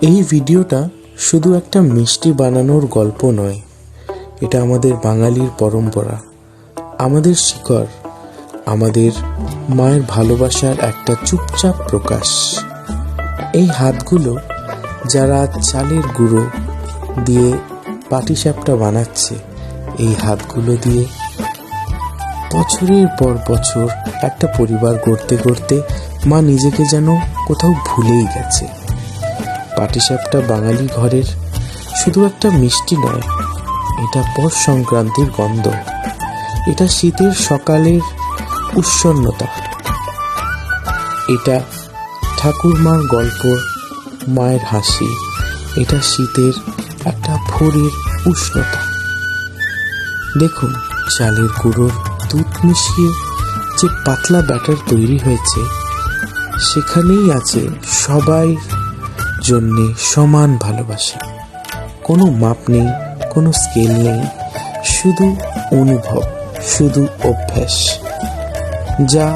এই ভিডিওটা শুধু একটা মিষ্টি বানানোর গল্প নয়, এটা আমাদের বাঙালির পরম্পরা, আমাদের শিকড়, আমাদের মায়ের ভালোবাসার একটা চুপচাপ প্রকাশ। এই হাতগুলো যারা চালের গুঁড়ো দিয়ে পাটিসাপটা বানাচ্ছে, এই হাতগুলো দিয়ে বছরের পর বছর একটা পরিবার গড়তে গড়তে মা নিজেকে যেন কোথাও ভুলেই গেছে। পাটিসাপটা বাঙালি ঘরের শুধু একটা মিষ্টি নয়, এটা পৌষ সংক্রান্তির গন্ধ, এটা শীতের সকালের উৎসন্নতা, এটা ঠাকুরমার গল্প, মায়ের হাসি, এটা শীতের একটা ভোরের উষ্ণতা। দেখুন, চালের গুঁড়োর দুধ মিশিয়ে যে পাতলা ব্যাটার তৈরি হয়েছে, সেখানেই আছে সবাই জন্যে সমান ভালোবাসা। কোনো মাপ নেই, কোনো স্কেল নেই, শুধু অনুভব, শুধু অভ্যাস, যা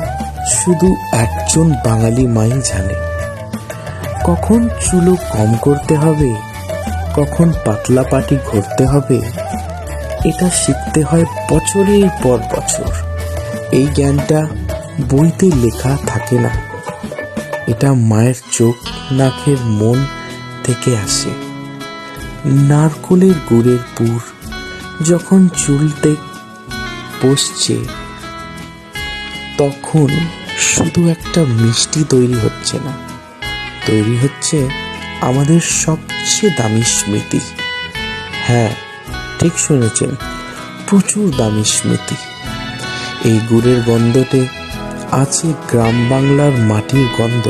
শুধু একজন বাঙালি মাই জানে। কখন চুলো কম করতে হবে, কখন পাতলা পাটি ঘুরতে হবে, এটা শিখতে হয় বছরের পর বছর। এই জ্ঞানটা বইতে লেখা থাকে না, এটা মায়ের চোখ, নাকের মন থেকে আসে। নারকোলের গুড়ের পুর যখন চুলতে বসছে, তখন শুধু একটা মিষ্টি তৈরি হচ্ছে না, তৈরি হচ্ছে আমাদের সবচেয়ে দামি স্মৃতি। হ্যাঁ, ঠিক শুনেছেন, প্রচুর দামি স্মৃতি। এই গুড়ের গন্ধতে আছে গ্রাম বাংলার মাটির গন্ধ,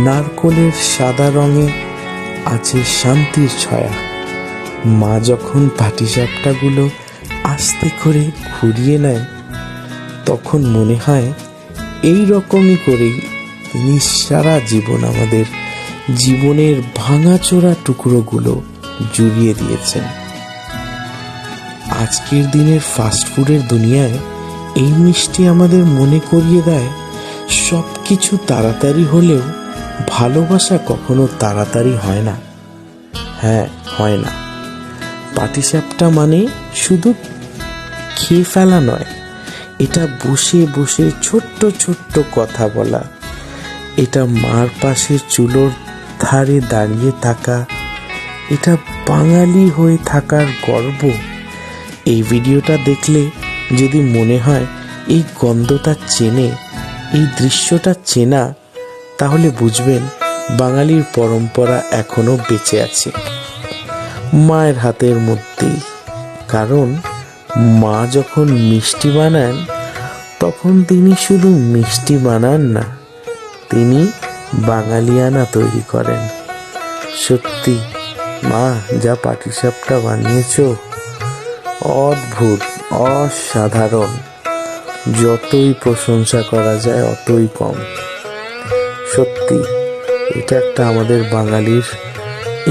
নারকোলের সাদা রঙে আছে শান্তির ছায়া। মা যখন পাটিসাপটাগুলো আস্তে করে ঘুরিয়ে নেয়, তখন মনে হয় এই রকমই করেই তিনি সারা জীবন আমাদের জীবনের ভাঙাচোরা টুকরোগুলো জুড়িয়ে দিয়েছেন। আজকের দিনের ফাস্টফুডের দুনিয়ায় এই মিষ্টি আমাদের মনে করিয়ে দেয়, সব কিছু তাড়াতাড়ি হলেও ভালোবাসা কখনো তাড়াতাড়ি হয় না। হ্যাঁ, হয় না। পাটিসাপটা মানে শুধু খেয়ে ফেলা নয়, এটা বসে বসে ছোট্ট ছোট্ট কথা বলা, এটা মার পাশে চুলোর ধারে দাঁড়িয়ে থাকা, এটা বাঙালি হয়ে থাকার গর্ব। এই ভিডিওটা দেখলে যদি মনে হয় এই গন্ধটা চেনে, এই দৃশ্যটা চেনা, তাহলে বুঝবেন বাঙালির পরম্পরা এখনো বেঁচে আছে মায়ের হাতের মধ্যেই। কারণ মা যখন মিষ্টি বানান, তখন তিনি শুধু মিষ্টি বানান না, তিনি বাঙালিয়ানা তৈরি করেন। সত্যি মা, যা পাটিসাপটা বানিয়েছো, অদ্ভুত, অসাধারণ। যতই প্রশংসা করা যায় অতই কম। সত্যি এটা একটা আমাদের বাঙালির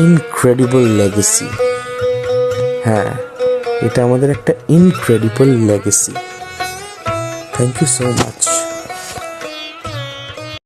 ইনক্রেডিবল লেগেসি। হ্যাঁ, এটা আমাদের একটা incredible legacy. Thank you so much.